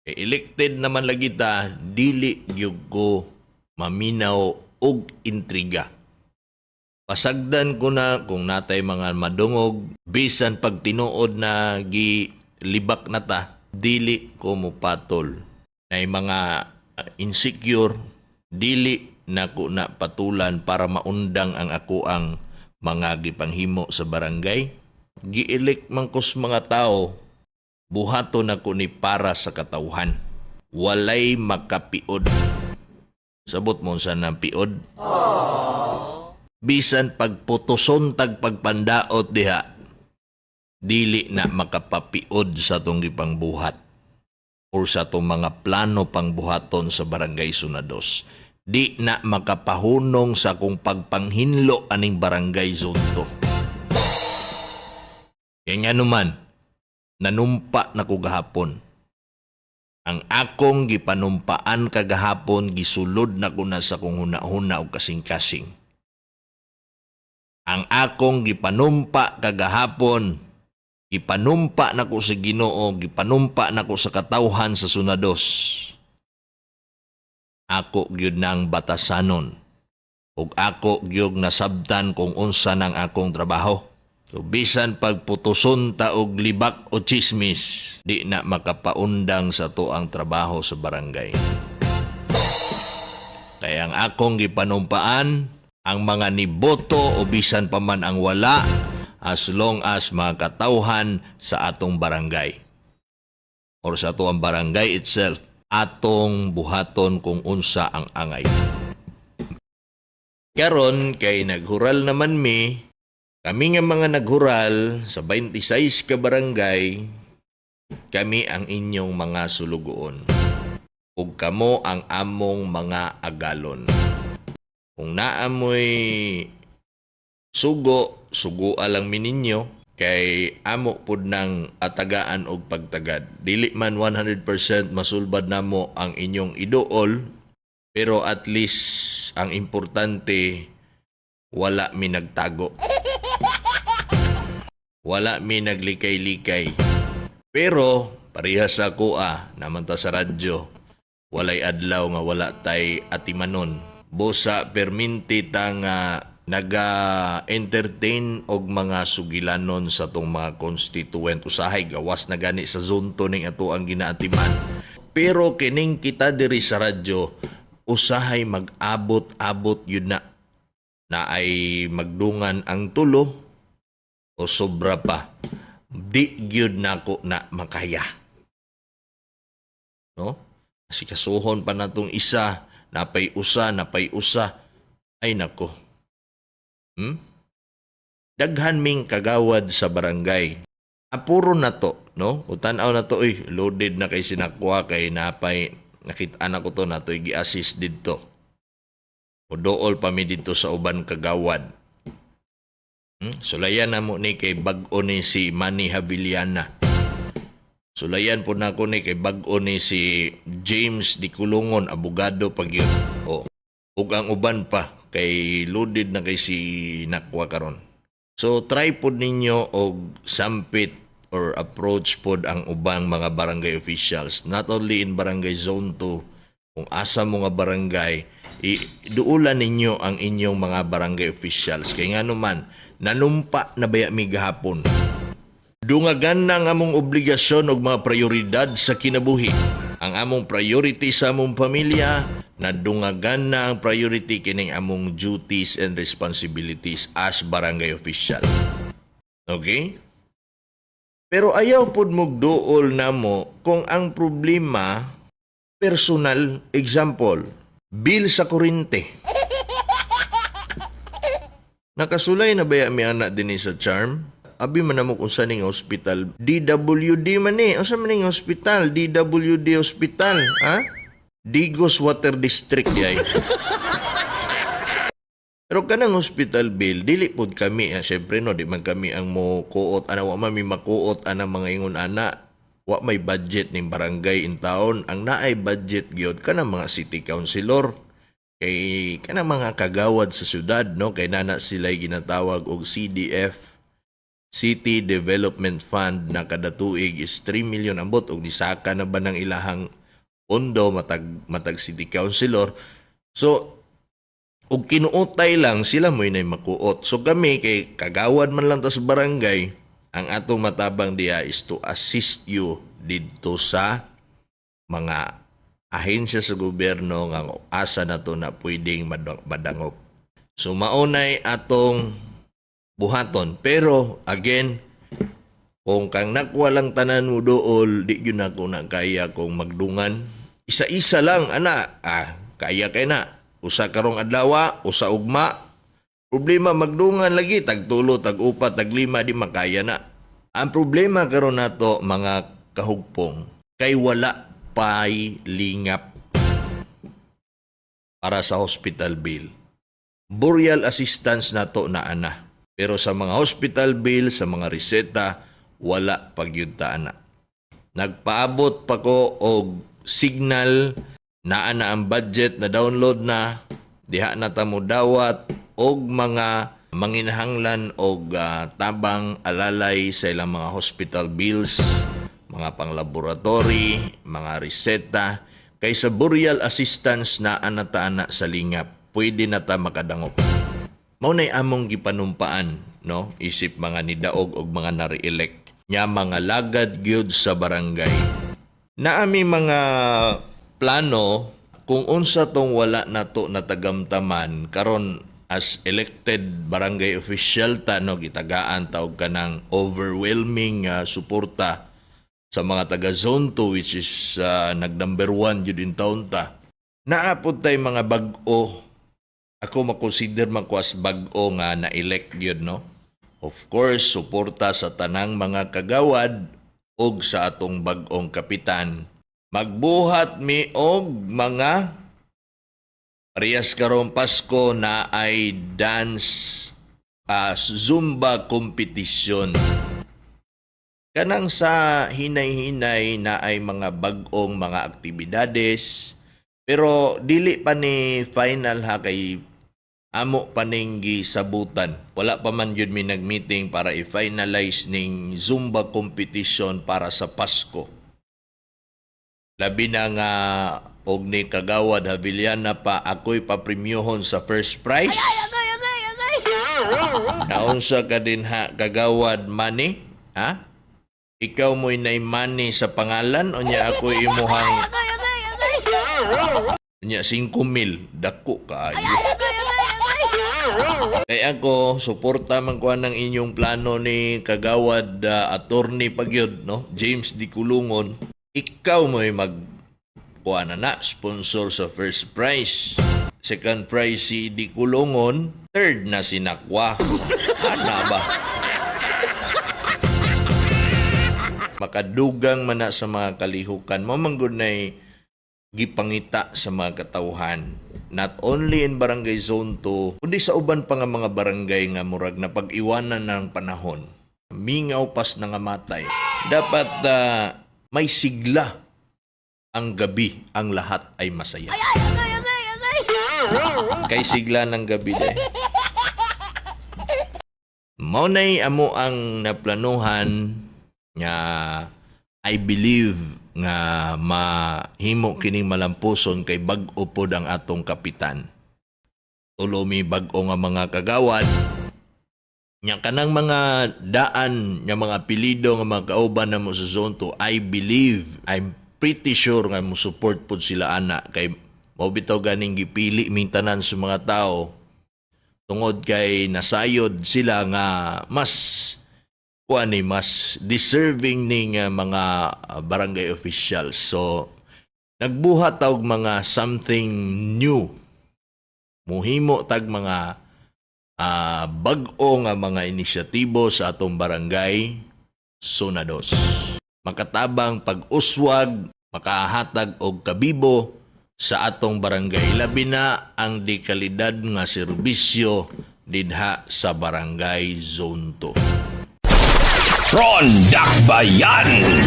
Elected naman lagi ta, dili gyud ko maminaw og intriga. Pasagdan ko na kung natay mga madungog, bisan pag tinuod na gilibak na ta, dili ko mupatol. Nay mga insecure, dili na ko na patulan para maundang ang ako ang mga gipanghimo sa barangay. Gi-elect man kos mga tao, buhaton ako ni para sa katawhan. Walay makapiod. Sabot mo sa nang piod? Bisan pagputuson tag pagpandaot diha, dili na makapapiod sa tong gipangbuhat or sa tong mga plano pangbuhaton sa barangay Sunados. Di na makapahunong sa kung pagpanghinlo aning barangay zonto. Kaya nga naman, nanumpa na ko gahapon. Ang akong gipanumpaan kagahapon, gisulod na ko na sa kung huna-huna o kasing-kasing. Ang akong gipanumpa kagahapon, gipanumpa na ko sa Ginoo, gipanumpa na ko sa katawhan sa Sunados. Ako gyud nang batasanon, ug ako gyud nasabtan kung unsa nang akong trabaho. So bisan pagputuson ta og libak o chismis, di na makapaundang sa to ang trabaho sa barangay. Kaya ang akong gipanumpaan, ang mga niboto o bisan pa man ang wala, as long as makatawhan sa atong barangay or sa ato ang barangay itself, atong buhaton kung unsa ang angay. Karon kay naghural naman kami nga mga naghural sa 26 ka barangay, kami ang inyong mga sulugoon. Ug kamo ang among mga agalon. Kung naamoy sugo lang mininyo, kay amo pud nang atagaan og pagtagad. Dili man 100% masulbad namo ang inyong iduol, pero at least ang importante, wala mi nagtago. Wala mi naglikay-likay. Pero parehas ako naman ta sa radyo, walay adlaw nga wala tay atimanon. Bosa perminti ta nga naga-entertain og mga sugilanon sa tong mga constituent. Usahay gawas na gani sa zonto ning ato ang ginaatiman. Pero kining kita diri sa radyo, usahay mag-abot-abot yun na ay magdungan ang tulo o sobra pa. Di gyud nako na makaya. No? Kasi kasuhon pa natong isa, napay usa. Ay nako. Daghan ming kagawad sa barangay. Apuro na to, no? Utanaw na to, loaded na kay sinakwa kay napay nakita ko to na to gi-assist didto. O dool pa mi dito sa uban kagawad. Sulayan na mo ni kay bag-o ni si Manny Havillana. Sulayan po na ko ni kay bag-o ni si James Di Kulungon, abogado pag yun. Ug ang uban pa, kay loaded na kay si Nakwa karon. So try po ninyo og sampit or approach pod ang ubang mga barangay officials. Not only in Barangay Zone 2, kung asa mo nga barangay, iduulan ninyo ang inyong mga barangay officials. Kaya nga naman, nanumpa na baya mi gahapon. Dungagan na ang among obligasyon og mga prioridad sa kinabuhi. Ang among priority sa among pamilya, nadungagan na ang priority kining among duties and responsibilities as barangay official. Okay? Pero ayaw pud mugduol namo kung ang problema personal, example, bill sa kuryente. Nakasulay na ba mi anak din sa Charm? Abi man namo kung saan nga hospital. DWD man Unsa man nga hospital? DWD hospital, ha? Digos Water District yay. Pero kanang hospital bill, dili pod kami, syempre no, di man kami ang mo kuot, wa man mi makuot anang mga ingon ana. Wa may budget ning barangay in town. Ang naay budget gyud kanang mga city councilor. Kay kanang mga kagawad sa syudad, no, kay nana sila ginatawag og CDF, City Development Fund na kada tuig is 3 million ambot og nisaka na ba ng ilahang pondo matag city councilor. So og kinuotay lang sila mo inay makuot. So kami kay kagawad man lang ta sa barangay, ang atong matabang diha is to assist you didto sa mga ahensya sa gobyerno nga asa na to na pwedeng madangop. So maunay atong buhaton. Pero again, kung kang nakuha lang tanan mo dool, di yun ako na kaya kung magdungan. Isa-isa lang, ana. Kaya kay na. Usa karong adlaw, usa ugma. Problema magdungan lagi, tagtulo, tag-upat, tag-lima, di makaya na. Ang problema karon nato mga kahugpong, kay wala pay lingap para sa hospital bill. Burial assistance nato na ana. Pero sa mga hospital bill, sa mga reseta, wala pagyud ta ana. Nagpaabot pa ko og signal na ana ang budget na download na, diha na ta mo dawat og mga manginahanglan og tabang alalay sa ilang mga hospital bills, mga panglaboratory, mga reseta, kaysa burial assistance na anata ana sa lingap, pwede na ta makadangop. Mao nay among gipanumpaan, no? Isip mga nidaog og mga na-re-elect nya mga lagad gyud sa barangay. Naami mga plano kung unsa tong wala nato natagamtaman karon as elected barangay official ta, no, gitagaan ta og kanang overwhelming suporta sa mga taga Zone 2 which is nag-number 1 jud in taon ta. Naapod tay mga bag-o. Ako makonsider man ko as bag-o nga na-elect yun, no? Of course, suporta sa tanang mga kagawad og sa atong bag-ong kapitan. Magbuhat mi og mga parehas karong Pasko na ay dance Zumba competition. Kanang sa hinay-hinay na ay mga bag-ong mga aktibidades. Pero dili pa ni final ha, kay amo pa ning gisabutan. Wala pa man yun mi nag-meeting para i-finalize ning Zumba competition para sa Pasko. Labi na nga og ni kagawad Haviliana pa ako'y papremyohon sa first prize. Naunsa ka din ha kagawad Manny? Ha? Ikaw mo'y nay Manny sa pangalan o niya ako'y imuhang niya 5,000 dako kaayo. Kaya ako suporta man ko ng inyong plano ni kagawad attorney pagyod, no, James Di Kulungon. Ikaw mo'y kuha na sponsor sa first prize. Second prize si Di Kulungon, third na si Nakwa. Ana ba? Makadugang man na sa mga kalihukan. Mamanggod na'y gipangita sa mga katauhan. Not only in Barangay Zone 2, kundi sa uban pa nga mga barangay nga murag na pag-iwanan ng panahon. Mingaw pas na nga matay. Dapat may sigla ang gabi, ang lahat ay masaya. Kay sigla ng gabi dahil. Maunay amo ang naplanuhan nga I believe nga mahimo kining malampuson kay bag-o pod ang atong kapitan. Tulomi bag-o nga mga kagawad. Nya kanang mga daan, nya mga apelyido nga mga kauban na mo sa Zone 2, I believe, I'm pretty sure nga mo support pod sila ana kay mao bitaw ganing gipili ming tanan sa mga tao tungod kay nasayod sila nga mas deserving ning mga barangay officials. So nagbuhat og mga something new. Muhimo tag mga bag-o nga mga inisyatibo sa atong barangay Sunados. Makatabang pag-uswag, makahatag og kabibo sa atong barangay. Labi na ang dekalidad nga serbisyo didha sa barangay Zone 2. Ron Dakbayan.